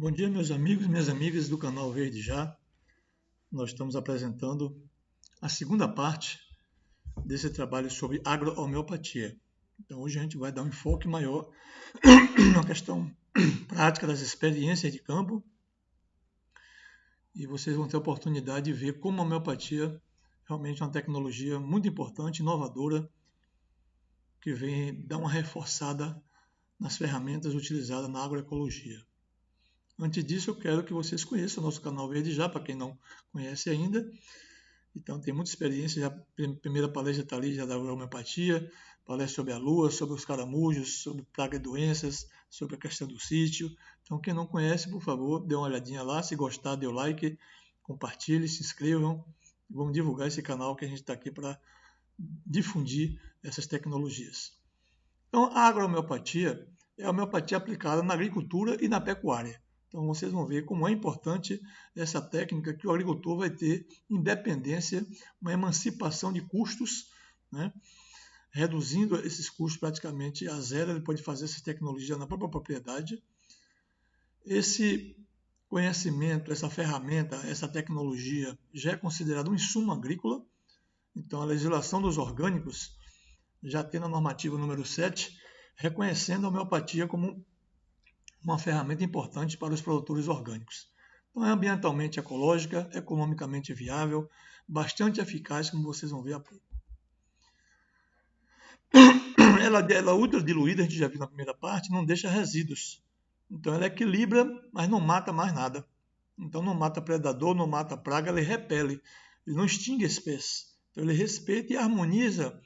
Bom dia, meus amigos e minhas amigas do canal Verde Já. Nós estamos apresentando a segunda parte desse trabalho sobre agrohomeopatia. Então, hoje a gente vai dar um enfoque maior na questão prática das experiências de campo e vocês vão ter a oportunidade de ver como a homeopatia realmente é uma tecnologia muito importante, inovadora, que vem dar uma reforçada nas ferramentas utilizadas na agroecologia. Antes disso, eu quero que vocês conheçam o nosso canal Verde Já, para quem não conhece ainda. Então, tem muita experiência. A primeira palestra está ali, já da homeopatia, palestra sobre a lua, sobre os caramujos, sobre praga e doenças, sobre a questão do sítio. Então, quem não conhece, por favor, dê uma olhadinha lá. Se gostar, dê o like, compartilhe, se inscrevam. Vamos divulgar esse canal que a gente está aqui para difundir essas tecnologias. Então, a agrohomeopatia é a homeopatia aplicada na agricultura e na pecuária. Então, vocês vão ver como é importante essa técnica que o agricultor vai ter independência, uma emancipação de custos, né? Reduzindo esses custos praticamente a zero, ele pode fazer essa tecnologia na própria propriedade. Esse conhecimento, essa ferramenta, essa tecnologia já é considerado um insumo agrícola. Então, a legislação dos orgânicos já tem na normativa número 7, reconhecendo a homeopatia como uma ferramenta importante para os produtores orgânicos. Então, é ambientalmente ecológica, economicamente viável, bastante eficaz, como vocês vão ver há pouco. Ela é ultra diluída, a gente já viu na primeira parte, não deixa resíduos. Então, ela equilibra, mas não mata mais nada. Então, não mata predador, não mata praga, ele repele, ele não extingue espécie. Então, ele respeita e harmoniza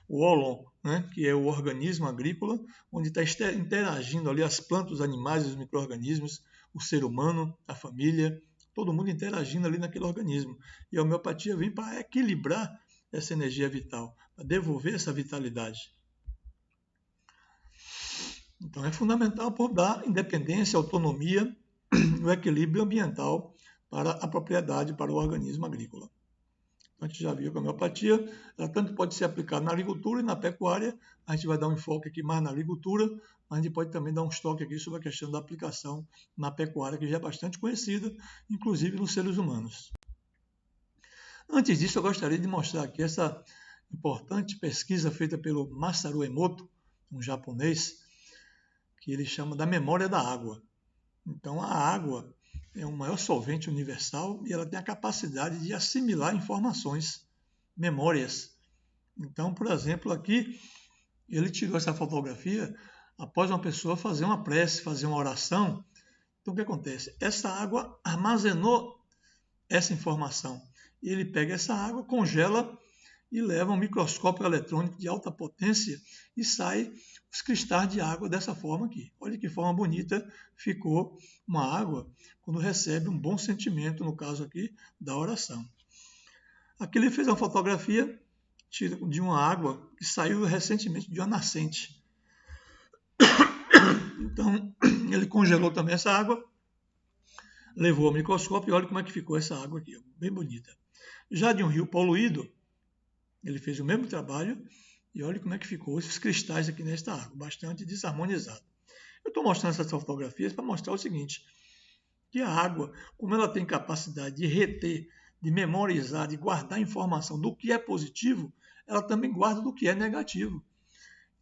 o ólon, né, que é o organismo agrícola, onde está interagindo ali as plantas, os animais, os micro-organismos, o ser humano, a família, todo mundo interagindo ali naquele organismo. E a homeopatia vem para equilibrar essa energia vital, para devolver essa vitalidade. Então é fundamental por dar independência, autonomia e o equilíbrio ambiental para a propriedade, para o organismo agrícola. A gente já viu que a homeopatia ela tanto pode ser aplicada na agricultura e na pecuária. A gente vai dar um enfoque aqui mais na agricultura, mas a gente pode também dar um toque aqui sobre a questão da aplicação na pecuária, que já é bastante conhecida, inclusive nos seres humanos. Antes disso, eu gostaria de mostrar aqui essa importante pesquisa feita pelo Masaru Emoto, um japonês, que ele chama da memória da água. Então, a água é o maior solvente universal e ela tem a capacidade de assimilar informações, memórias. Então, por exemplo, aqui ele tirou essa fotografia após uma pessoa fazer uma prece, fazer uma oração. Então, o que acontece? Essa água armazenou essa informação. E ele pega essa água, congela e leva um microscópio eletrônico de alta potência e sai os cristais de água dessa forma aqui. Olha que forma bonita ficou uma água quando recebe um bom sentimento, no caso aqui, da oração. Aqui ele fez uma fotografia de uma água que saiu recentemente de uma nascente. Então, ele congelou também essa água, levou ao microscópio e olha como é que ficou essa água aqui, bem bonita. Já de um rio poluído, ele fez o mesmo trabalho e olha como é que ficou esses cristais aqui nesta água, bastante desarmonizado. Eu estou mostrando essas fotografias para mostrar o seguinte, que a água, como ela tem capacidade de reter, de memorizar, de guardar informação do que é positivo, ela também guarda do que é negativo.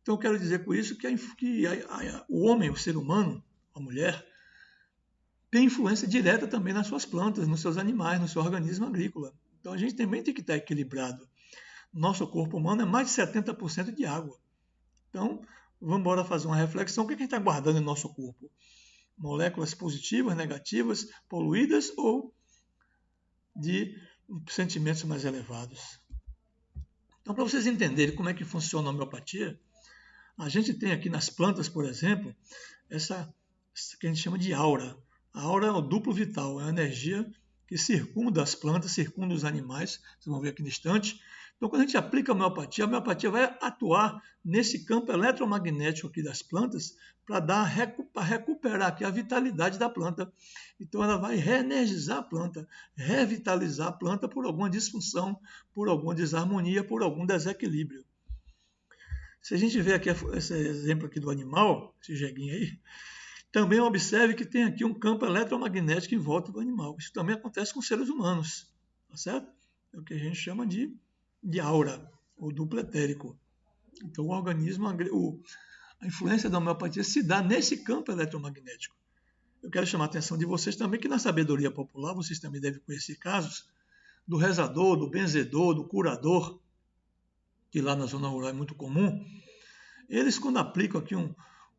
Então eu quero dizer com isso que o homem, o ser humano, a mulher, tem influência direta também nas suas plantas, nos seus animais, no seu organismo agrícola. Então a gente também tem que estar equilibrado. Nosso corpo humano é mais de 70% de água. Então, vamos embora fazer uma reflexão. O que a gente está guardando no nosso corpo? Moléculas positivas, negativas, poluídas ou de sentimentos mais elevados? Então, para vocês entenderem como é que funciona a homeopatia, a gente tem aqui nas plantas, por exemplo, essa que a gente chama de aura. A aura é o duplo vital, é a energia que circunda as plantas, circunda os animais. Vocês vão ver aqui no instante. Então, quando a gente aplica a homeopatia vai atuar nesse campo eletromagnético aqui das plantas para recuperar aqui a vitalidade da planta. Então, ela vai reenergizar a planta, revitalizar a planta por alguma disfunção, por alguma desarmonia, por algum desequilíbrio. Se a gente vê aqui esse exemplo aqui do animal, esse jeguinho aí, Também observe que tem aqui um campo eletromagnético em volta do animal. Isso também acontece com seres humanos, tá certo? É o que a gente chama de aura, ou duplo etérico. Então, o organismo, a influência da homeopatia se dá nesse campo eletromagnético. Eu quero chamar a atenção de vocês também que na sabedoria popular, vocês também devem conhecer casos do rezador, do benzedor, do curador, que lá na zona rural é muito comum. Eles, quando aplicam aqui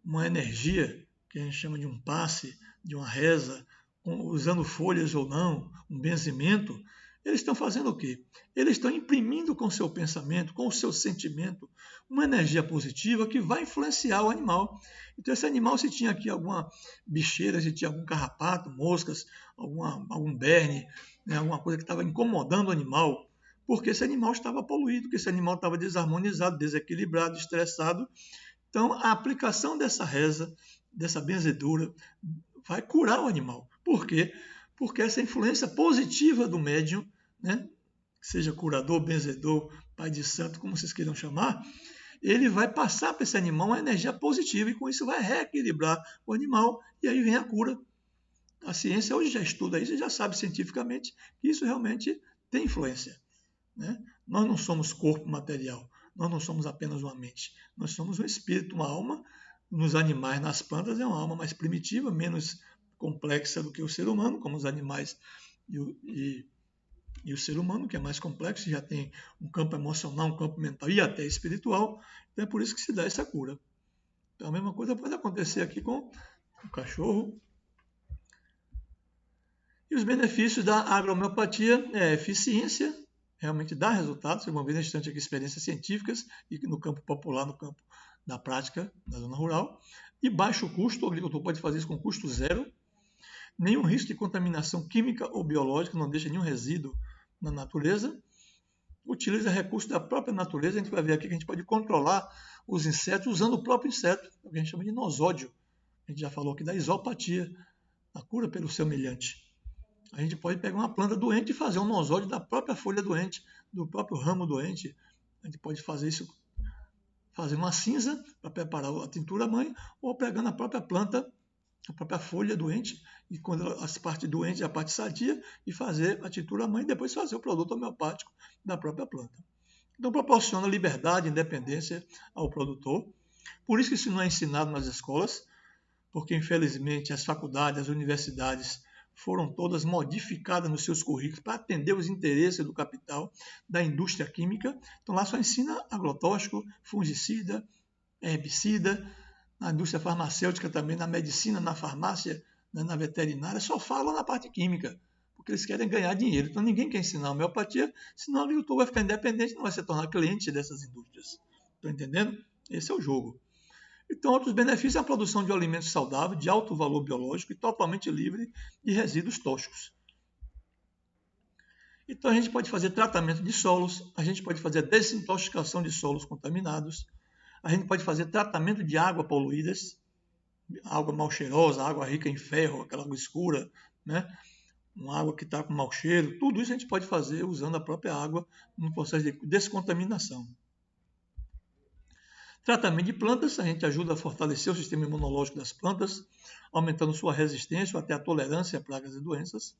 uma energia, que a gente chama de um passe, de uma reza, usando folhas ou não, um benzimento, eles estão fazendo o quê? Eles estão imprimindo com o seu pensamento, com o seu sentimento, uma energia positiva que vai influenciar o animal. Então, esse animal, se tinha aqui alguma bicheira, se tinha algum carrapato, moscas, algum berne, né, alguma coisa que estava incomodando o animal, porque esse animal estava poluído, porque esse animal estava desarmonizado, desequilibrado, estressado. Então, a aplicação dessa reza, dessa benzedura, vai curar o animal. Por quê? Porque essa influência positiva do médium, né, seja curador, benzedor, pai de santo, como vocês queiram chamar, ele vai passar para esse animal uma energia positiva e com isso vai reequilibrar o animal e aí vem a cura. A ciência hoje já estuda isso e já sabe cientificamente que isso realmente tem influência, né? Nós não somos corpo material, nós não somos apenas uma mente, nós somos um espírito, uma alma. Nos animais, nas plantas, é uma alma mais primitiva, menos complexa do que o ser humano, como os animais e o ser humano, que é mais complexo, já tem um campo emocional, um campo mental e até espiritual. Então é por isso que se dá essa cura. Então a mesma coisa pode acontecer aqui com o cachorro. E os benefícios da agrohomeopatia é a eficiência, realmente dá resultados. Vocês vão ver nesse instante aqui experiências científicas e no campo popular, no campo da prática da zona rural. E baixo custo, o agricultor pode fazer isso com custo zero. Nenhum risco de contaminação química ou biológica, não deixa nenhum resíduo na natureza. Utiliza recursos da própria natureza. A gente vai ver aqui que a gente pode controlar os insetos usando o próprio inseto, o que a gente chama de nosódio. A gente já falou aqui da isopatia, a cura pelo semelhante. A gente pode pegar uma planta doente e fazer um nosódio da própria folha doente, do próprio ramo doente. A gente pode fazer isso, fazer uma cinza para preparar a tintura-mãe, ou pegando a própria planta, a própria folha doente, e quando as partes doentes, a parte sadia, e fazer a tintura-mãe e depois fazer o produto homeopático da própria planta. Então proporciona liberdade, independência ao produtor. Por isso que isso não é ensinado nas escolas, porque infelizmente as faculdades, as universidades foram todas modificadas nos seus currículos para atender os interesses do capital, da indústria química. Então lá só ensina agrotóxico, fungicida, herbicida, na indústria farmacêutica também, na medicina, na farmácia, na veterinária, só falam na parte química, porque eles querem ganhar dinheiro. Então ninguém quer ensinar a homeopatia, senão o agricultor vai ficar independente, não vai se tornar cliente dessas indústrias. Estão entendendo? Esse é o jogo. Então, outros benefícios é a produção de alimentos saudáveis, de alto valor biológico e totalmente livre de resíduos tóxicos. Então, a gente pode fazer tratamento de solos, a gente pode fazer desintoxicação de solos contaminados, a gente pode fazer tratamento de água poluídas, água mal cheirosa, água rica em ferro, aquela água escura, né? Uma água que está com mau cheiro, tudo isso a gente pode fazer usando a própria água no processo de descontaminação. Tratamento de plantas, a gente ajuda a fortalecer o sistema imunológico das plantas, aumentando sua resistência ou até a tolerância a pragas e doenças.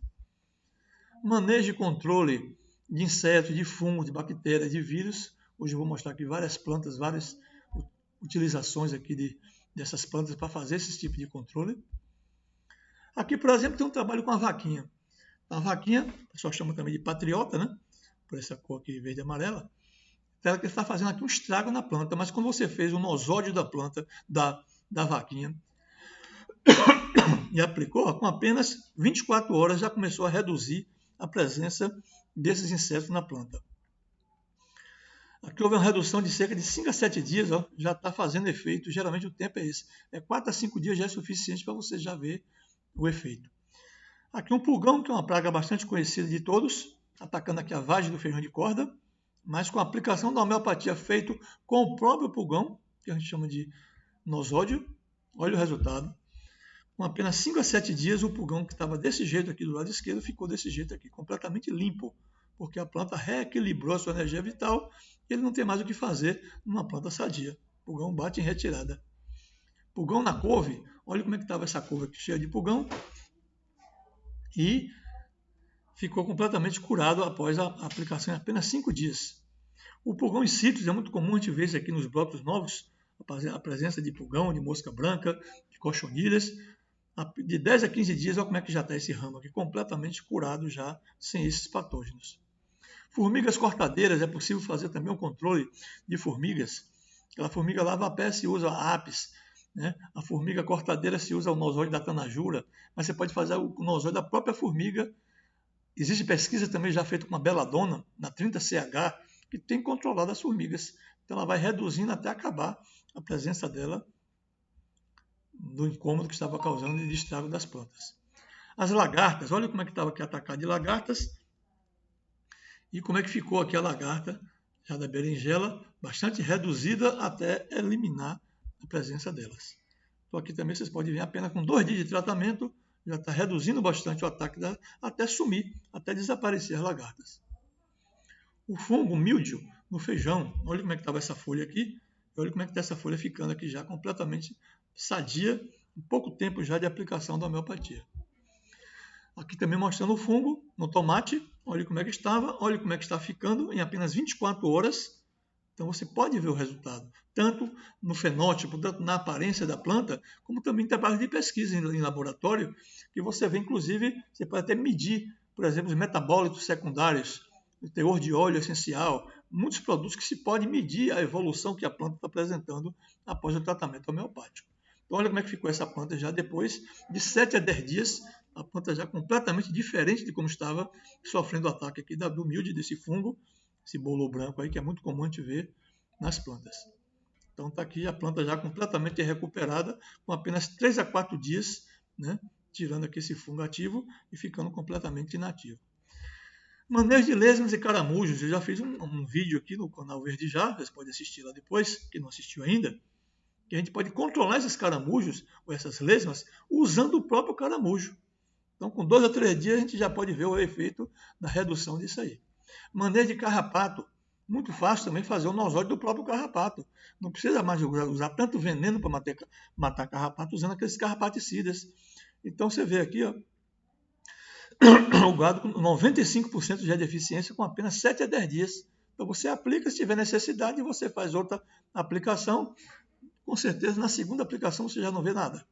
Manejo e controle de insetos, de fungos, de bactérias, de vírus. Hoje eu vou mostrar aqui várias plantas, várias utilizações aqui dessas plantas para fazer esse tipo de controle. Aqui, por exemplo, tem um trabalho com a vaquinha. A vaquinha, o pessoal chama também de patriota, né? Por essa cor aqui verde e amarela. Ela está fazendo aqui um estrago na planta, mas quando você fez o nosódio da planta, da vaquinha, e aplicou, com apenas 24 horas já começou a reduzir a presença desses insetos na planta. Aqui houve uma redução de cerca de 5 a 7 dias, ó, já está fazendo efeito, geralmente o tempo é esse. 4 a 5 dias já é suficiente para você já ver o efeito. Aqui um pulgão, que é uma praga bastante conhecida de todos, atacando aqui a vagem do feijão de corda, mas com a aplicação da homeopatia feito com o próprio pulgão, que a gente chama de nosódio. Olha o resultado. Com apenas 5 a 7 dias, o pulgão que estava desse jeito aqui do lado esquerdo ficou desse jeito aqui, completamente limpo, porque a planta reequilibrou a sua energia vital e ele não tem mais o que fazer numa planta sadia. O pulgão bate em retirada. Pulgão na couve, Olha como é que estava essa curva aqui, cheia de pulgão. E ficou completamente curado após a aplicação em apenas 5 dias. O pulgão em sítricos é muito comum a gente ver isso aqui nos brotos novos, a presença de pulgão, de mosca branca, de cochonilhas. De 10 a 15 dias, olha como é que já está esse ramo aqui, completamente curado já, sem esses patógenos. Formigas cortadeiras, é possível fazer também um controle de formigas. Aquela formiga lava-pé se usa a apis, né? A formiga cortadeira se usa o nosóide da tanajura, mas você pode fazer o nosóide da própria formiga. Existe pesquisa também já feita com uma beladona, na 30CH, que tem controlado as formigas. Então ela vai reduzindo até acabar a presença dela do incômodo que estava causando de estrago das plantas. As lagartas, olha como é que estava aqui atacado de lagartas e como é que ficou aqui a lagarta já da berinjela, bastante reduzida até eliminar a presença delas. Então aqui também vocês podem ver apenas com 2 dias de tratamento, já está reduzindo bastante o ataque até sumir, até desaparecer as lagartas. O fungo míldio no feijão, olha como é que estava essa folha aqui, olha como é que está essa folha ficando aqui já completamente sadia, em pouco tempo já de aplicação da homeopatia. Aqui também mostrando o fungo no tomate, olha como é que estava, olha como é que está ficando em apenas 24 horas. Então você pode ver o resultado, tanto no fenótipo, tanto na aparência da planta, como também em trabalhos de pesquisa em laboratório, que você vê, inclusive, você pode até medir, por exemplo, os metabólitos secundários, o teor de óleo essencial, muitos produtos que se pode medir a evolução que a planta está apresentando após o tratamento homeopático. Então olha como é que ficou essa planta já depois de 7 a 10 dias, a planta já completamente diferente de como estava, sofrendo o ataque aqui do míldio, desse fungo, esse bolo branco aí, que é muito comum a gente ver nas plantas. Então está aqui a planta já completamente recuperada, com apenas 3 a 4 dias, né, tirando aqui esse fungo ativo e ficando completamente inativo. Manejo de lesmas e caramujos, eu já fiz um vídeo aqui no canal Verde Já, vocês podem assistir lá depois, quem não assistiu ainda, que a gente pode controlar esses caramujos, ou essas lesmas, usando o próprio caramujo. Então, com 2 a 3 dias, a gente já pode ver o efeito da redução disso aí. Manejo de carrapato. Muito fácil também fazer o nosóide do próprio carrapato. Não precisa mais usar tanto veneno para matar carrapato usando aqueles carrapaticidas. Então, você vê aqui, ó, o gado com 95% de deficiência com apenas 7 a 10 dias. Então, você aplica, se tiver necessidade, você faz outra aplicação. Com certeza, na segunda aplicação, você já não vê nada.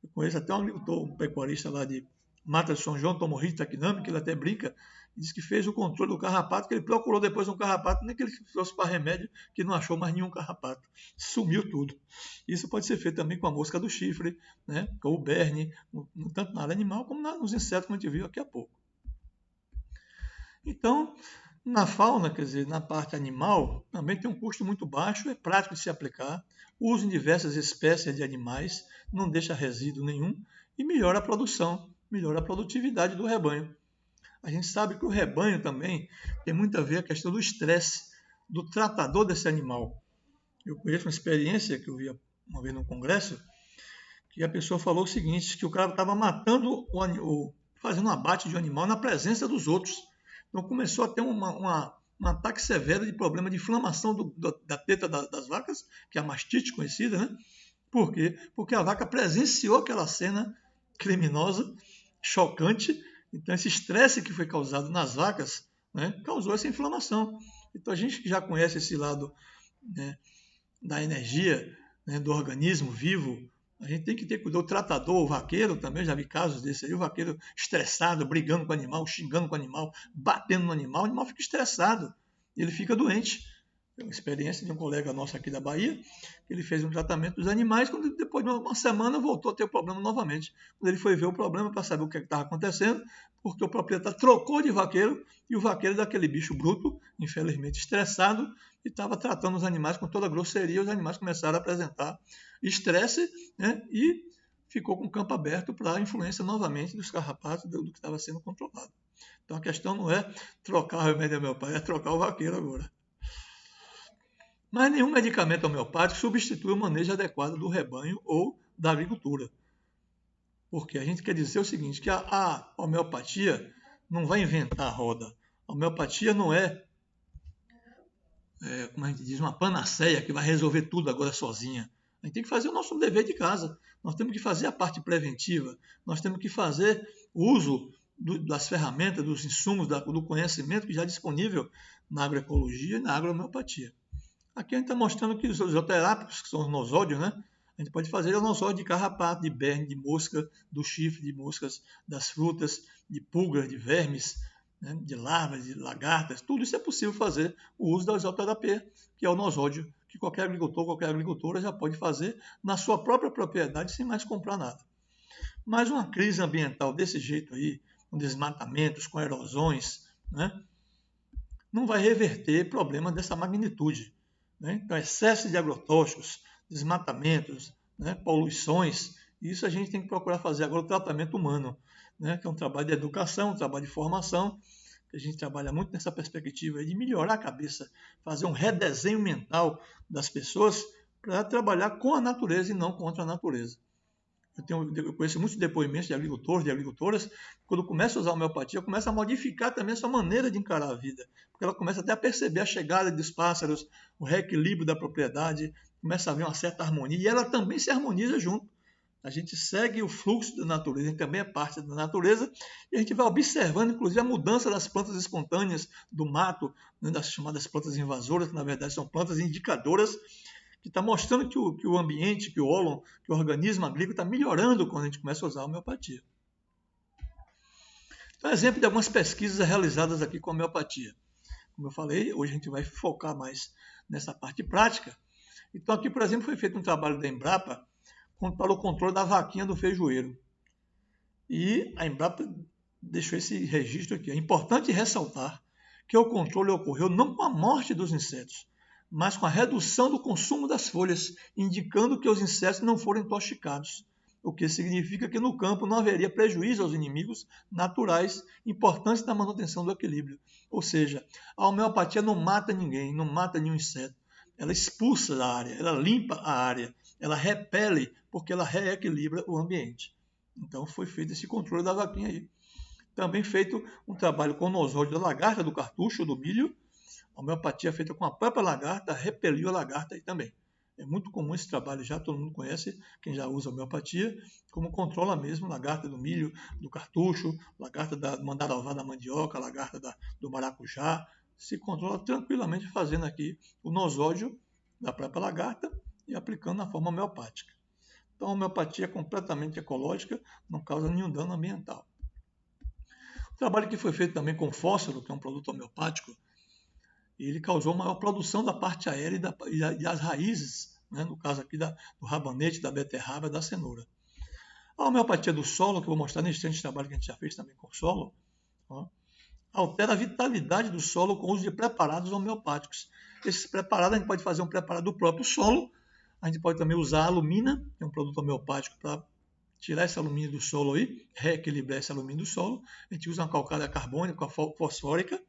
Eu conheço até um pecuarista lá de Mata de São João, Tomohito Takinami, que ele até brinca, e diz que fez o controle do carrapato, que ele procurou depois um carrapato, nem que ele trouxe para remédio, que não achou mais nenhum carrapato. Sumiu tudo. Isso pode ser feito também com a mosca do chifre, né, com o berne, tanto na área animal como nos insetos, como a gente viu aqui há pouco. Então, na fauna, quer dizer, na parte animal, também tem um custo muito baixo, é prático de se aplicar, usa em diversas espécies de animais, não deixa resíduo nenhum e melhora a produção, melhora a produtividade do rebanho. A gente sabe que o rebanho também tem muito a ver a questão do estresse do tratador desse animal. Eu conheço uma experiência que eu vi uma vez no congresso, que a pessoa falou o seguinte, que o cara estava matando, fazendo um abate de um animal na presença dos outros. Então começou a ter um ataque severo de problema de inflamação da teta das vacas, que é a mastite conhecida, né? Por quê? Porque a vaca presenciou aquela cena criminosa, chocante. Então esse estresse que foi causado nas vacas, né, causou essa inflamação. Então a gente que já conhece esse lado, né, da energia, né, do organismo vivo, a gente tem que ter cuidado. O tratador, o vaqueiro também, já vi casos desse aí, o vaqueiro estressado, brigando com o animal, xingando com o animal, batendo no animal, o animal fica estressado, ele fica doente. Tem uma experiência de um colega nosso aqui da Bahia, que ele fez um tratamento dos animais, quando depois de uma semana voltou a ter o problema novamente. Quando ele foi ver o problema para saber o que estava acontecendo, porque o proprietário trocou de vaqueiro, e o vaqueiro daquele bicho bruto, infelizmente estressado, e estava tratando os animais com toda a grosseria, os animais começaram a apresentar estresse, né, e ficou com o campo aberto para a influência novamente dos carrapatos do que estava sendo controlado. Então a questão não é trocar o remédio homeopático, é trocar o vaqueiro agora. Mas nenhum medicamento homeopático substitui o manejo adequado do rebanho ou da agricultura. Porque a gente quer dizer o seguinte, que a homeopatia não vai inventar a roda. A homeopatia não como a gente diz, uma panaceia que vai resolver tudo agora sozinha. A gente tem que fazer o nosso dever de casa. Nós temos que fazer a parte preventiva. Nós temos que fazer o uso das ferramentas, dos insumos, do conhecimento que já é disponível na agroecologia e na agrohomeopatia. Aqui a gente está mostrando que os zooterápicos, que são os nosódios, né? A gente pode fazer o nosódio de carrapato, de berne, de mosca, do chifre de moscas, das frutas, de pulgas, de vermes, né? De larvas, de lagartas. Tudo isso é possível fazer o uso da zooterapia, que é o nosódio, que qualquer agricultor, qualquer agricultora já pode fazer na sua própria propriedade sem mais comprar nada. Mas uma crise ambiental desse jeito aí, com desmatamentos, com erosões, né? Não vai reverter problemas dessa magnitude. Né? Então, excesso de agrotóxicos, desmatamentos, né? Poluições, isso a gente tem que procurar fazer agora o tratamento humano, né? Que é um trabalho de educação, um trabalho de formação, que a gente trabalha muito nessa perspectiva de melhorar a cabeça, fazer um redesenho mental das pessoas para trabalhar com a natureza e não contra a natureza. Eu conheço muitos depoimentos de agricultores, de agricultoras, quando começa a usar a homeopatia, começa a modificar também a sua maneira de encarar a vida, porque ela começa até a perceber a chegada dos pássaros, o reequilíbrio da propriedade, começa a haver uma certa harmonia, e ela também se harmoniza junto. A gente segue o fluxo da natureza, a gente também é parte da natureza, e a gente vai observando, inclusive, a mudança das plantas espontâneas do mato, né, das chamadas plantas invasoras, que na verdade são plantas indicadoras, que está mostrando que o ambiente, que o ólon, que o organismo agrícola está melhorando quando a gente começa a usar a homeopatia. Então, exemplo de algumas pesquisas realizadas aqui com a homeopatia. Como eu falei, hoje a gente vai focar mais nessa parte prática. Então, aqui, por exemplo, foi feito um trabalho da Embrapa para o controle da vaquinha do feijoeiro. E a Embrapa deixou esse registro aqui. É importante ressaltar que o controle ocorreu não com a morte dos insetos, mas com a redução do consumo das folhas, indicando que os insetos não foram intoxicados, o que significa que no campo não haveria prejuízo aos inimigos naturais importantes da manutenção do equilíbrio. Ou seja, a homeopatia não mata ninguém, não mata nenhum inseto. Ela expulsa da área, ela limpa a área, ela repele, porque ela reequilibra o ambiente. Então foi feito esse controle da vaquinha aí. Também feito um trabalho com o nosódio da lagarta, do cartucho, do milho. A homeopatia feita com a própria lagarta repeliu a lagarta aí também. É muito comum esse trabalho já, todo mundo conhece, quem já usa a homeopatia, como controla mesmo a lagarta do milho, do cartucho, lagarta da mandarová da mandioca, lagarta do maracujá. Se controla tranquilamente fazendo aqui o nosódio da própria lagarta e aplicando na forma homeopática. Então a homeopatia é completamente ecológica, não causa nenhum dano ambiental. O trabalho que foi feito também com fósforo, que é um produto homeopático, ele causou maior produção da parte aérea e das raízes, né? No caso aqui do rabanete, da beterraba e da cenoura. A homeopatia do solo, que eu vou mostrar nesse instante, trabalho que a gente já fez também com o solo, ó, altera a vitalidade do solo com o uso de preparados homeopáticos. Esses preparados, a gente pode fazer um preparado do próprio solo, a gente pode também usar a alumina, que é um produto homeopático para tirar esse alumínio do solo aí, reequilibrar esse alumínio do solo. A gente usa uma calcária carbônica, fosfórica.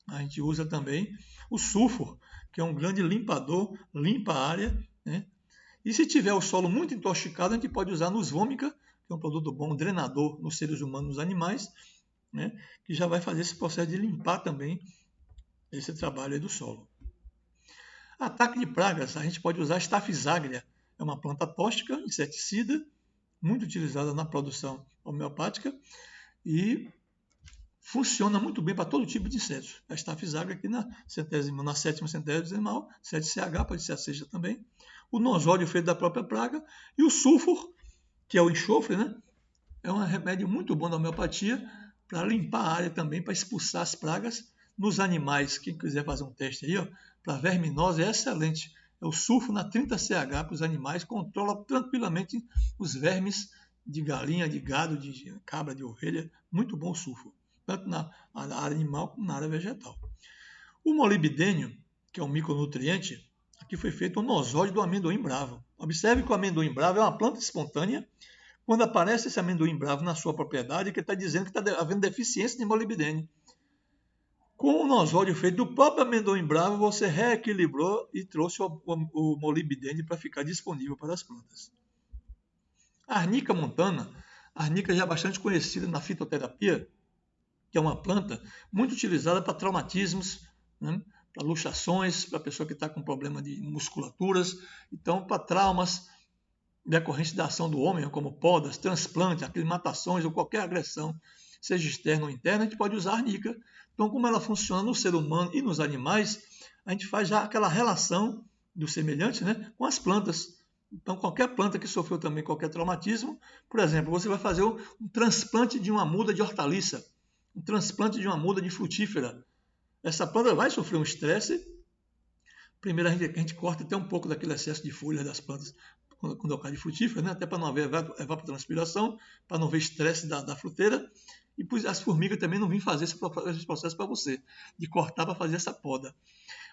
A gente usa também o sulfur, que é um grande limpador, limpa a área, né? E se tiver o solo muito intoxicado, a gente pode usar nos vômica, que é um produto bom, drenador nos seres humanos e nos animais, né? Que já vai fazer esse processo de limpar também esse trabalho aí do solo. Ataque de pragas, a gente pode usar a Staphylos aureus, é uma planta tóxica, inseticida, muito utilizada na produção homeopática e funciona muito bem para todo tipo de insetos. A Staphylos aureus aqui na sétima centésima decimal, 7CH, pode ser a sexta também. O nosódio feito da própria praga e o sulfur, que é o enxofre, né? É um remédio muito bom da homeopatia para limpar a área também, para expulsar as pragas. Nos animais, quem quiser fazer um teste aí, para verminose é excelente. É o sulfur na 30CH para os animais, controla tranquilamente os vermes de galinha, de gado, de cabra, de ovelha. Muito bom o sulfur, tanto na área animal como na área vegetal. O molibdênio, que é um micronutriente, aqui foi feito um nosódio do amendoim bravo. Observe que o amendoim bravo é uma planta espontânea. Quando aparece esse amendoim bravo na sua propriedade, que está dizendo que está havendo deficiência de molibdênio. Com o nosódio feito do próprio amendoim bravo, você reequilibrou e trouxe o molibdênio para ficar disponível para as plantas. A arnica montana, a arnica já é bastante conhecida na fitoterapia, que é uma planta muito utilizada para traumatismos, né? Para luxações, para a pessoa que está com problema de musculaturas, então para traumas, decorrente da ação do homem, como podas, transplantes, aclimatações ou qualquer agressão, seja externa ou interna, a gente pode usar a arnica. Então, como ela funciona no ser humano e nos animais, a gente faz já aquela relação do semelhante, né, com as plantas. Então, qualquer planta que sofreu também qualquer traumatismo, por exemplo, você vai fazer um transplante de uma muda de hortaliça, um transplante de uma muda de frutífera. Essa planta vai sofrer um estresse. Primeiro, a gente corta até um pouco daquele excesso de folhas das plantas quando é o caso de frutífera, né? Até para não haver evapotranspiração, para não haver estresse da fruteira. E as formigas também não vêm fazer esse processo para você, de cortar para fazer essa poda.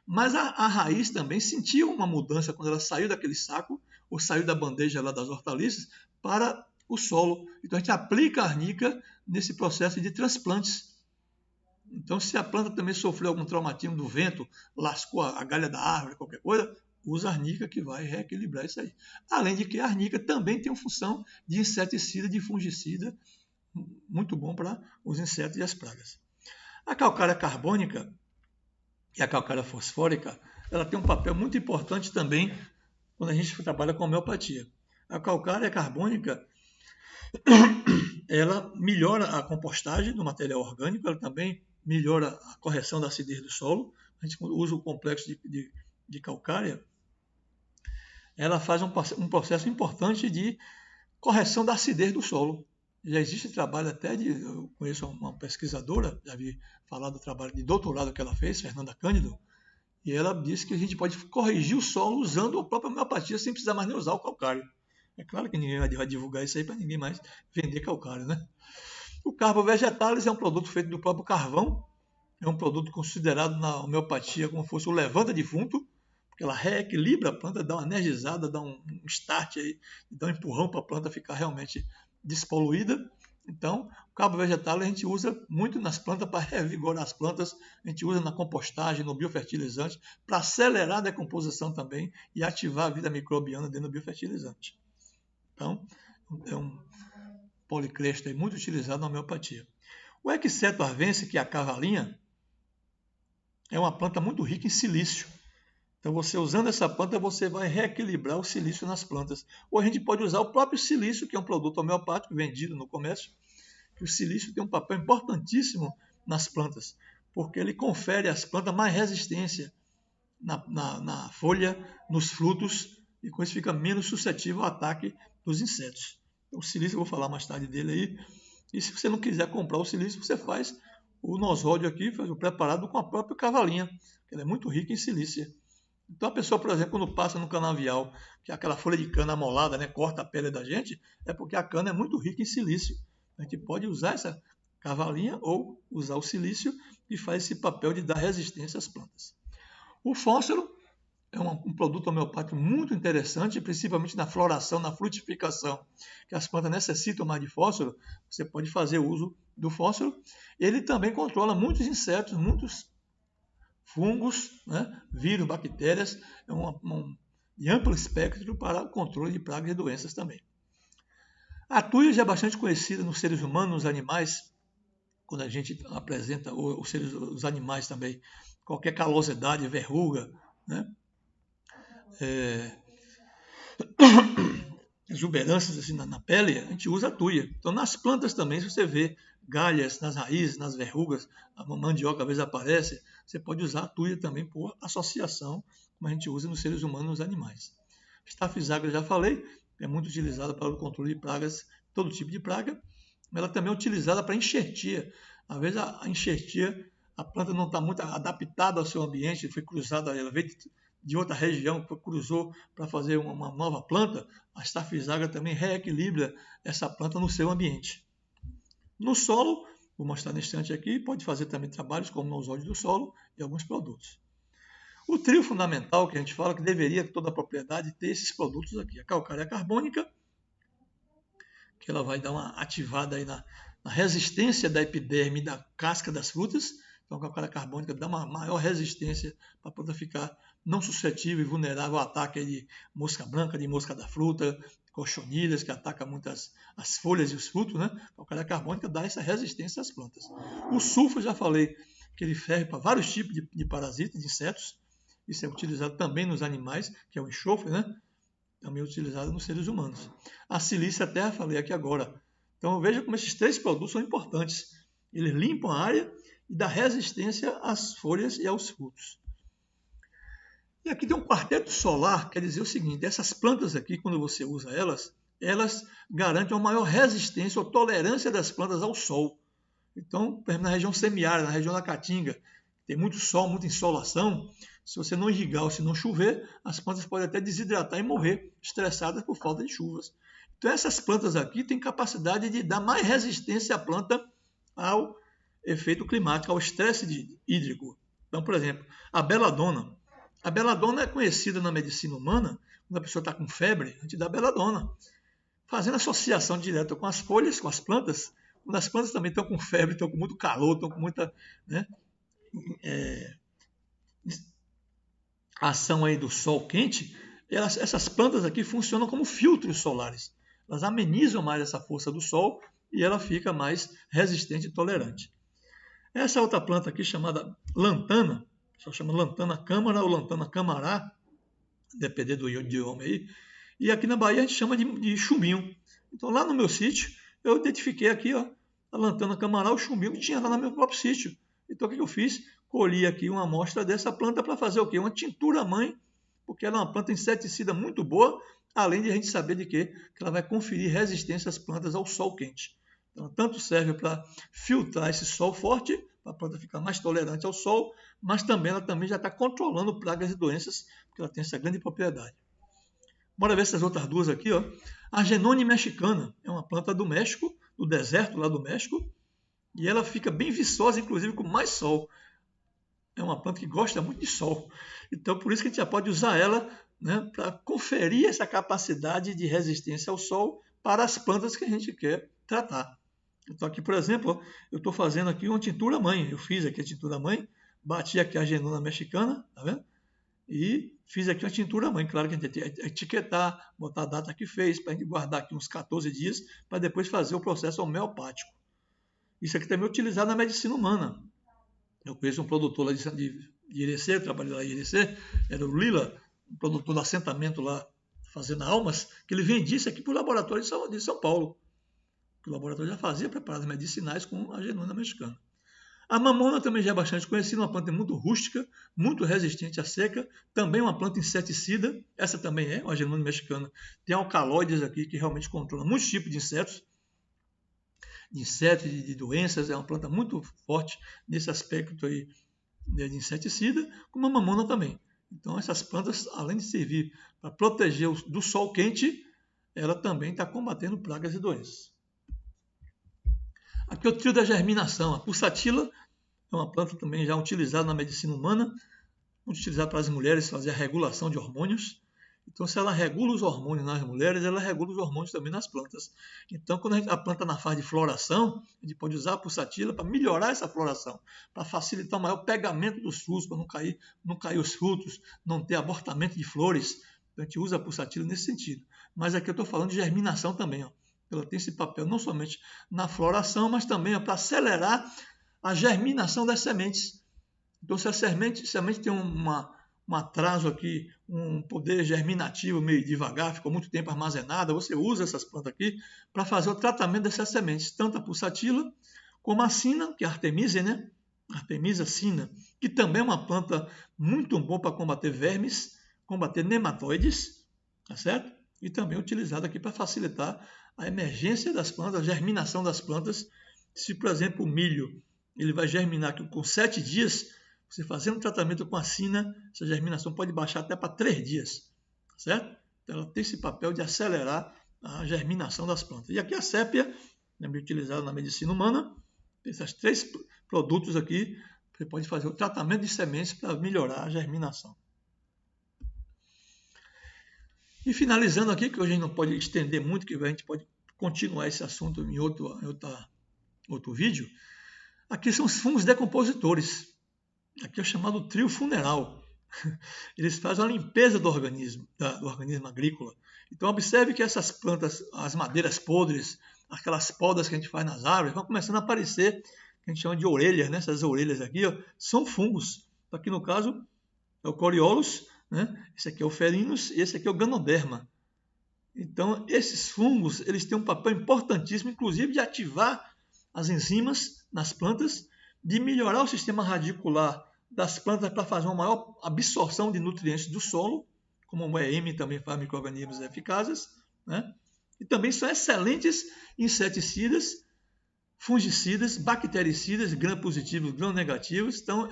Mas a raiz também sentiu uma mudança quando ela saiu daquele saco, ou saiu da bandeja lá das hortaliças, para o solo. Então a gente aplica a arnica nesse processo de transplantes. Então, se a planta também sofreu algum traumatismo do vento, lascou a galha da árvore, qualquer coisa, usa a arnica que vai reequilibrar isso aí. Além de que a arnica também tem uma função de inseticida, de fungicida, muito bom para os insetos e as pragas. A calcária carbônica e a calcária fosfórica, ela tem um papel muito importante também quando a gente trabalha com homeopatia. A calcária carbônica, ela melhora a compostagem do material orgânico, ela também melhora a correção da acidez do solo. A gente usa o complexo de calcária, ela faz um processo importante de correção da acidez do solo. Já existe trabalho até eu conheço uma pesquisadora, já vi falar do trabalho de doutorado que ela fez, Fernanda Cândido, e ela disse que a gente pode corrigir o solo usando a própria homeopatia sem precisar mais nem usar o calcário. É claro que ninguém vai divulgar isso aí para ninguém mais vender calcário, né? O carbo vegetalis é um produto feito do próprio carvão, é um produto considerado na homeopatia como fosse o levanta defunto, porque ela reequilibra a planta, dá uma energizada, dá um start aí, dá um empurrão para a planta ficar realmente despoluída. Então, o carbo vegetal a gente usa muito nas plantas para revigorar as plantas, a gente usa na compostagem, no biofertilizante, para acelerar a decomposição também e ativar a vida microbiana dentro do biofertilizante. Então, é um policresto muito utilizado na homeopatia. O Exeto arvense, que é a cavalinha, é uma planta muito rica em silício. Então, você usando essa planta, você vai reequilibrar o silício nas plantas. Ou a gente pode usar o próprio silício, que é um produto homeopático vendido no comércio, que o silício tem um papel importantíssimo nas plantas, porque ele confere às plantas mais resistência na folha, nos frutos, e com isso fica menos suscetível ao ataque dos insetos. Então, o silício, eu vou falar mais tarde dele aí. E se você não quiser comprar o silício, você faz o nosódio aqui, faz o preparado com a própria cavalinha, que ela é muito rica em silícia. Então a pessoa, por exemplo, quando passa no canavial, que é aquela folha de cana amolada, né, corta a pele da gente, é porque a cana é muito rica em silício. A gente pode usar essa cavalinha ou usar o silício e faz esse papel de dar resistência às plantas. O fósforo é um produto homeopático muito interessante, principalmente na floração, na frutificação, que as plantas necessitam mais de fósforo, você pode fazer uso do fósforo. Ele também controla muitos insetos, muitos fungos, né, vírus, bactérias, de amplo espectro para o controle de pragas e doenças também. A tuia já é bastante conhecida nos seres humanos, nos animais, quando a gente apresenta os animais também, qualquer calosidade, verruga, né, exuberâncias assim, na pele, a gente usa a tuia. Então, nas plantas também, se você vê galhas nas raízes, nas verrugas, a mandioca às vezes aparece, você pode usar a tuia também por associação, como a gente usa nos seres humanos e nos animais. Staphysagra, já falei, é muito utilizada para o controle de pragas, todo tipo de praga, mas ela também é utilizada para enxertia. Às vezes a enxertia, a planta não está muito adaptada ao seu ambiente, foi cruzada, ela veio de outra região, cruzou para fazer uma nova planta, a Staphysagra também reequilibra essa planta no seu ambiente. No solo, vou mostrar neste instante aqui, pode fazer também trabalhos como nosódio do solo e alguns produtos. O trio fundamental que a gente fala que deveria toda a propriedade ter esses produtos aqui. A calcária carbônica, que ela vai dar uma ativada aí na resistência da epiderme e da casca das frutas. Então a calcária carbônica dá uma maior resistência para a planta ficar não suscetível e vulnerável ao ataque de mosca branca, de mosca da fruta, cochonilhas que atacam muitas as folhas e os frutos, né? A calcária carbônica dá essa resistência às plantas. O sulfo, já falei, que ele serve para vários tipos de parasitas, de insetos. Isso é utilizado também nos animais, que é o enxofre, né? também utilizada nos seres humanos. A silícia terra, falei aqui agora. Então veja como esses 3 produtos são importantes. Eles limpam a área e dão resistência às folhas e aos frutos. E aqui tem um quarteto solar, quer dizer o seguinte, essas plantas aqui, quando você usa elas garantem uma maior resistência ou tolerância das plantas ao sol. Então, por exemplo, na região semiárida, na região da Caatinga, tem muito sol, muita insolação, se você não irrigar ou se não chover, as plantas podem até desidratar e morrer, estressadas por falta de chuvas. Então, essas plantas aqui têm capacidade de dar mais resistência à planta ao efeito climático, ao estresse hídrico. Então, por exemplo, a beladona. A beladona é conhecida na medicina humana, quando a pessoa está com febre, a gente dá beladona. Fazendo associação direta com as folhas, com as plantas, quando as plantas também estão com febre, estão com muito calor, estão com muita ação aí do sol quente, essas plantas aqui funcionam como filtros solares. Elas amenizam mais essa força do sol e ela fica mais resistente e tolerante. Essa outra planta aqui chamada lantana, só chama lantana câmara ou lantana camará, dependendo do idioma aí, e aqui na Bahia a gente chama de chumbinho. Então lá no meu sítio eu identifiquei aqui a lantana camará, o chumbinho que tinha lá no meu próprio sítio. Então o que eu fiz? Colhi aqui uma amostra dessa planta para fazer o quê? Uma tintura mãe, porque ela é uma planta inseticida muito boa, além de a gente saber de quê? Que ela vai conferir resistência às plantas ao sol quente. Então, tanto serve para filtrar esse sol forte, para a planta ficar mais tolerante ao sol, mas também ela também já está controlando pragas e doenças, porque ela tem essa grande propriedade. Bora ver essas outras duas aqui. A Genone mexicana é uma planta do México, do deserto lá do México, e ela fica bem viçosa, inclusive com mais sol. É uma planta que gosta muito de sol. Então, por isso que a gente já pode usar ela, né, para conferir essa capacidade de resistência ao sol para as plantas que a gente quer tratar. Então, aqui, por exemplo, eu estou fazendo aqui uma tintura mãe. Eu fiz aqui a tintura mãe, bati aqui a genona mexicana, tá vendo? E fiz aqui uma tintura mãe. Claro que a gente tem que etiquetar, botar a data que fez, para a gente guardar aqui uns 14 dias, para depois fazer o processo homeopático. Isso aqui também é utilizado na medicina humana. Eu conheço um produtor lá de Irecê, eu trabalhei lá em Irecê, era o Lila, um produtor do assentamento lá, fazendo almas, que ele vendia isso aqui para o laboratório de São Paulo. O laboratório já fazia preparados medicinais com a genona mexicana. A mamona também já é bastante conhecida, uma planta muito rústica, muito resistente à seca, também uma planta inseticida, essa também é uma genona mexicana. Tem alcaloides aqui que realmente controlam muitos tipos de insetos, de doenças, é uma planta muito forte nesse aspecto aí de inseticida, como a mamona também. Então essas plantas, além de servir para proteger do sol quente, ela também está combatendo pragas e doenças. Aqui é o trio da germinação. A pulsatila é uma planta também já utilizada na medicina humana, muito utilizada para as mulheres fazer a regulação de hormônios. Então, se ela regula os hormônios nas mulheres, ela regula os hormônios também nas plantas. Então, quando a planta está na fase de floração, a gente pode usar a pulsatila para melhorar essa floração, para facilitar o maior pegamento dos frutos, para não cair os frutos, não ter abortamento de flores. Então, a gente usa a pulsatila nesse sentido. Mas aqui eu estou falando de germinação também. Ela tem esse papel não somente na floração, mas também para acelerar a germinação das sementes. Então, se a semente tem um atraso aqui, um poder germinativo meio devagar, ficou muito tempo armazenada, você usa essas plantas aqui para fazer o tratamento dessas sementes, tanto a pulsatila como a sina, que é a Artemisia, né? Artemisia sina, que também é uma planta muito boa para combater vermes, combater nematóides, tá certo? E também utilizada aqui para facilitar a emergência das plantas, a germinação das plantas. Se, por exemplo, o milho ele vai germinar com 7 dias, você fazendo um tratamento com a sina, essa germinação pode baixar até para 3 dias, certo? Então, ela tem esse papel de acelerar a germinação das plantas. E aqui a sépia, também utilizada na medicina humana, tem esses 3 produtos aqui, você pode fazer o tratamento de sementes para melhorar a germinação. E finalizando aqui, que hoje a gente não pode estender muito, que a gente pode continuar esse assunto em outro vídeo, aqui são os fungos decompositores. Aqui é o chamado trio funeral. Eles fazem a limpeza do organismo agrícola. Então observe que essas plantas, as madeiras podres, aquelas podas que a gente faz nas árvores, vão começando a aparecer, que a gente chama de orelhas, né? Essas orelhas aqui são fungos. Aqui no caso é o Coriolus, né? Esse aqui é o Ferinus e esse aqui é o Ganoderma. Então, esses fungos, eles têm um papel importantíssimo, inclusive de ativar as enzimas nas plantas, de melhorar o sistema radicular das plantas para fazer uma maior absorção de nutrientes do solo, como o EM também faz micro-organismos eficazes, né? E também são excelentes inseticidas, fungicidas, bactericidas, gram-positivos, gram-negativos. Então,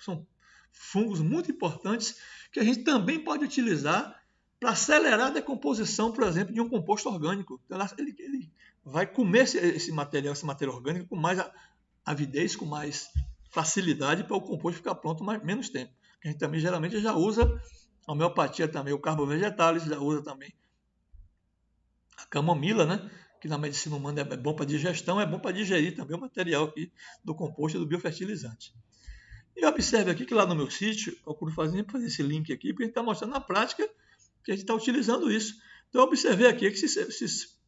são fungos muito importantes que a gente também pode utilizar para acelerar a decomposição, por exemplo, de um composto orgânico. Então, ele vai comer esse material orgânico com mais avidez, com mais facilidade para o composto ficar pronto em menos tempo. A gente também geralmente já usa a homeopatia também, o carbo-vegetais, já usa também a camomila, né? Que na medicina humana é bom para digestão, é bom para digerir também o material aqui do composto do biofertilizante. E observe aqui que lá no meu sítio, procuro fazer esse link aqui, porque a gente está mostrando na prática que a gente está utilizando isso. Então eu observei aqui que esses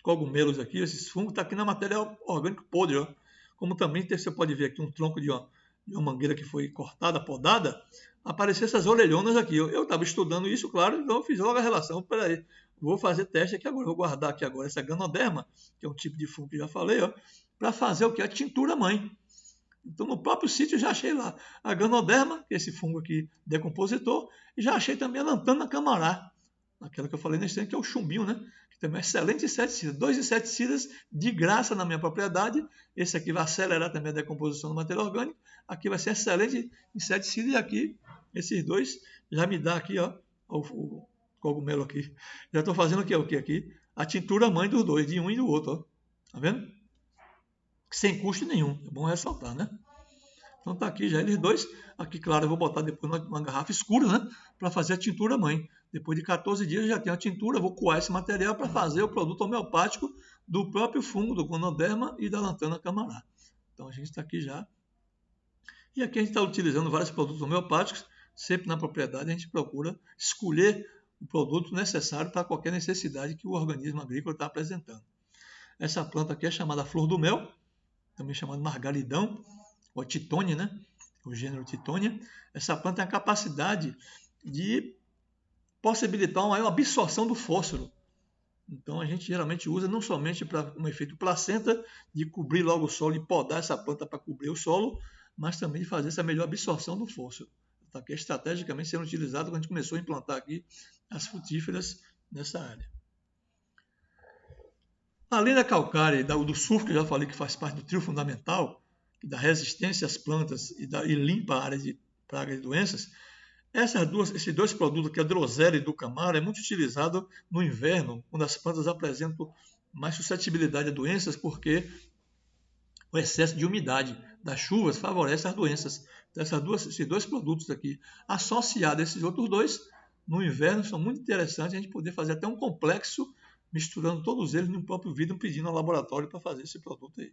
cogumelos aqui, esses fungos, estão aqui na matéria orgânica podre, ó. Como também você pode ver aqui um tronco de uma mangueira que foi cortada, podada, aparecer essas orelhonas aqui. Eu estava estudando isso, claro, então eu fiz logo a relação. Peraí, vou fazer teste aqui agora, vou guardar aqui agora essa ganoderma, que é um tipo de fungo que já falei, ó, para fazer o que? A tintura mãe. Então no próprio sítio eu já achei lá a ganoderma, que é esse fungo aqui decompositor, e já achei também a lantana camará, aquela que eu falei nesse tempo, que é o chumbinho, né? Que também é excelente inseticida. 2 inseticidas de graça na minha propriedade. Esse aqui vai acelerar também a decomposição do material orgânico. Aqui vai ser excelente inseticida. E aqui, esses dois, já me dá aqui, ó, o cogumelo aqui. Já estou fazendo o que aqui? A tintura mãe dos dois, de um e do outro, ó. Tá vendo? Sem custo nenhum. É bom ressaltar, né? Então tá aqui já eles dois. Aqui, claro, eu vou botar depois numa garrafa escura, né? Para fazer a tintura mãe. Depois de 14 dias eu já tenho a tintura, vou coar esse material para fazer o produto homeopático do próprio fungo, do Ganoderma e da lantana camará. Então a gente está aqui já. E aqui a gente está utilizando vários produtos homeopáticos. Sempre na propriedade a gente procura escolher o produto necessário para qualquer necessidade que o organismo agrícola está apresentando. Essa planta aqui é chamada flor do mel, também chamada margaridão, ou titônia, né? O gênero titônia. Essa planta tem a capacidade de possibilitar uma maior absorção do fósforo. Então a gente geralmente usa não somente para um efeito placenta, de cobrir logo o solo e podar essa planta para cobrir o solo, mas também de fazer essa melhor absorção do fósforo. Está aqui estrategicamente sendo utilizado quando a gente começou a implantar aqui as frutíferas nessa área. Além da calcária e do sulfo, que eu já falei que faz parte do trio fundamental, que dá resistência às plantas e limpa a área de pragas e doenças, esses dois produtos, que é a Drosera e do Camara, é muito utilizado no inverno, quando as plantas apresentam mais suscetibilidade a doenças, porque o excesso de umidade das chuvas favorece as doenças. Então, esses dois produtos aqui, associados a esses outros dois, no inverno, são muito interessantes a gente poder fazer até um complexo, misturando todos eles no próprio vidro, pedindo ao laboratório para fazer esse produto aí.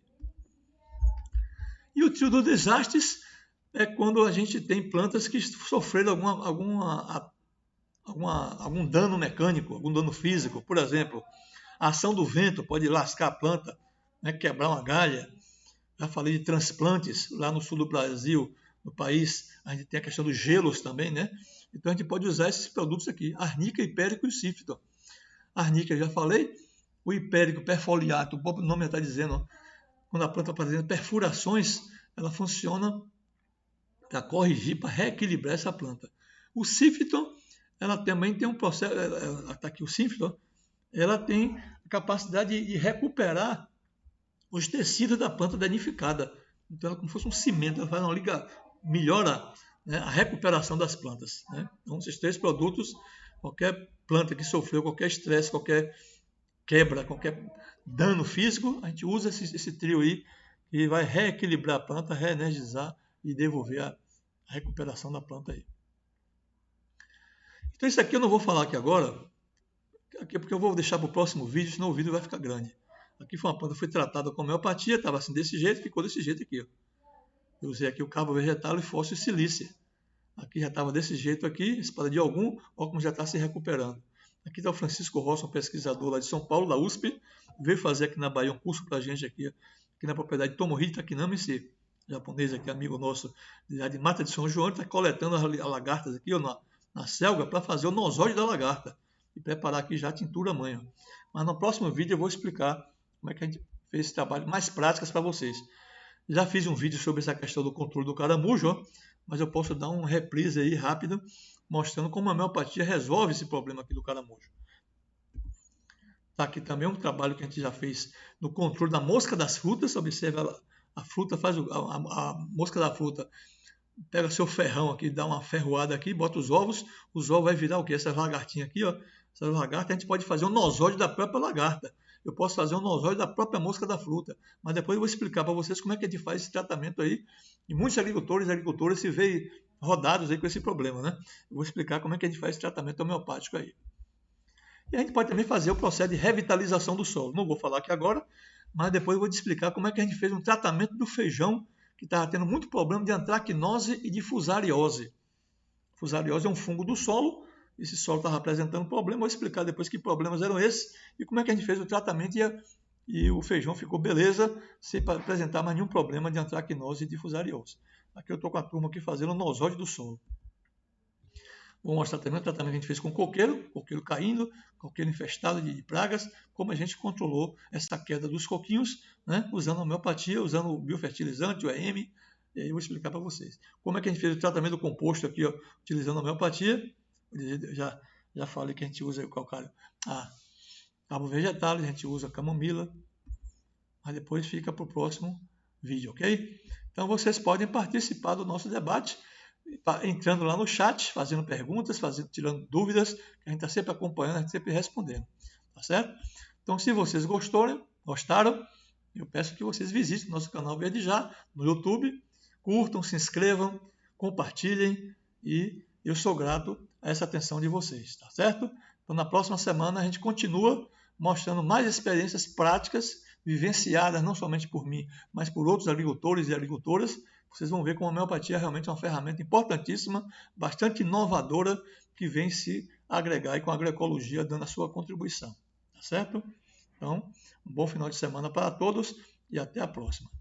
E o trio dos desastres é quando a gente tem plantas que sofreram algum dano mecânico, algum dano físico. Por exemplo, a ação do vento pode lascar a planta, né, quebrar uma galha. Já falei de transplantes lá no sul do Brasil, no país. A gente tem a questão dos gelos também, né? Então a gente pode usar esses produtos aqui, arnica, hipérico e sífito. Arnica, já falei. O hipérico perfoliato, o próprio nome já está dizendo, quando a planta apresenta perfurações, ela funciona para corrigir, para reequilibrar essa planta. O sífito, ela também tem um processo, está aqui o sífito, ela tem a capacidade de recuperar os tecidos da planta danificada. Então ela é como se fosse um cimento, ela faz uma liga, melhora, né, a recuperação das plantas, né? Então esses três produtos, qualquer planta que sofreu qualquer estresse, qualquer quebra, qualquer dano físico, a gente usa esse trio aí, que vai reequilibrar a planta, reenergizar e devolver a recuperação da planta aí. Então isso aqui eu não vou falar aqui agora, aqui porque eu vou deixar para o próximo vídeo, senão o vídeo vai ficar grande. Aqui foi uma planta que foi tratada com homeopatia, estava assim desse jeito, ficou desse jeito aqui. Ó. Eu usei aqui o carbo vegetal e fósforo e silícia. Aqui já estava desse jeito aqui, espada de algum, olha como já está se recuperando. Aqui está o Francisco Rossi, um pesquisador lá de São Paulo, da USP, veio fazer aqui na Bahia um curso para a gente aqui na propriedade Tomohide Takinami, esse japonês aqui, amigo nosso, de Mata de São João, está coletando as lagartas aqui ó, na selga para fazer o nosóide da lagarta. e preparar aqui já a tintura amanhã. Mas no próximo vídeo eu vou explicar como é que a gente fez esse trabalho, mais práticas para vocês. Já fiz um vídeo sobre essa questão do controle do caramujo, ó, mas eu posso dar um reprise aí rápido, mostrando como a homeopatia resolve esse problema aqui do caramujo. Tá aqui também um trabalho que a gente já fez no controle da mosca das frutas. Observe, a fruta faz a mosca da fruta pega seu ferrão aqui, dá uma ferroada aqui, bota os ovos vai virar o quê? Essa lagartinha aqui, ó. Essa lagarta a gente pode fazer um nosóide da própria lagarta. Eu posso fazer um nosóide da própria mosca da fruta. Mas depois eu vou explicar para vocês como é que a gente faz esse tratamento aí. E muitos agricultores e agricultoras se veem rodados aí com esse problema, né? Eu vou explicar como é que a gente faz esse tratamento homeopático aí. E a gente pode também fazer o processo de revitalização do solo. Não vou falar aqui agora, mas depois eu vou te explicar como é que a gente fez um tratamento do feijão que estava tendo muito problema de antracnose e de fusariose. Fusariose é um fungo do solo. Esse solo estava apresentando problema. Vou explicar depois que problemas eram esses e como é que a gente fez o tratamento e o feijão ficou beleza, sem apresentar mais nenhum problema de antracnose e de fusariose. Aqui eu estou com a turma aqui fazendo o nosóide do solo. Vou mostrar também o tratamento que a gente fez com coqueiro caindo, coqueiro infestado de pragas, como a gente controlou essa queda dos coquinhos, né, usando a homeopatia, usando o biofertilizante, o EM, e aí eu vou explicar para vocês. Como é que a gente fez o tratamento do composto aqui, ó, utilizando a homeopatia? Já falei que a gente usa o calcário, cabo vegetal, a gente usa camomila, mas depois fica para o próximo vídeo, ok? Então vocês podem participar do nosso debate, entrando lá no chat, fazendo perguntas, tirando dúvidas, que a gente está sempre acompanhando, a gente sempre respondendo, tá certo? Então, se vocês gostaram, eu peço que vocês visitem nosso canal Verde Já no YouTube, curtam, se inscrevam, compartilhem e eu sou grato a essa atenção de vocês, tá certo? Então, na próxima semana a gente continua mostrando mais experiências práticas vivenciadas não somente por mim, mas por outros agricultores e agricultoras. Vocês vão ver como a homeopatia realmente é uma ferramenta importantíssima, bastante inovadora, que vem se agregar aí com a agroecologia, dando a sua contribuição. Tá certo? Então, um bom final de semana para todos e até a próxima.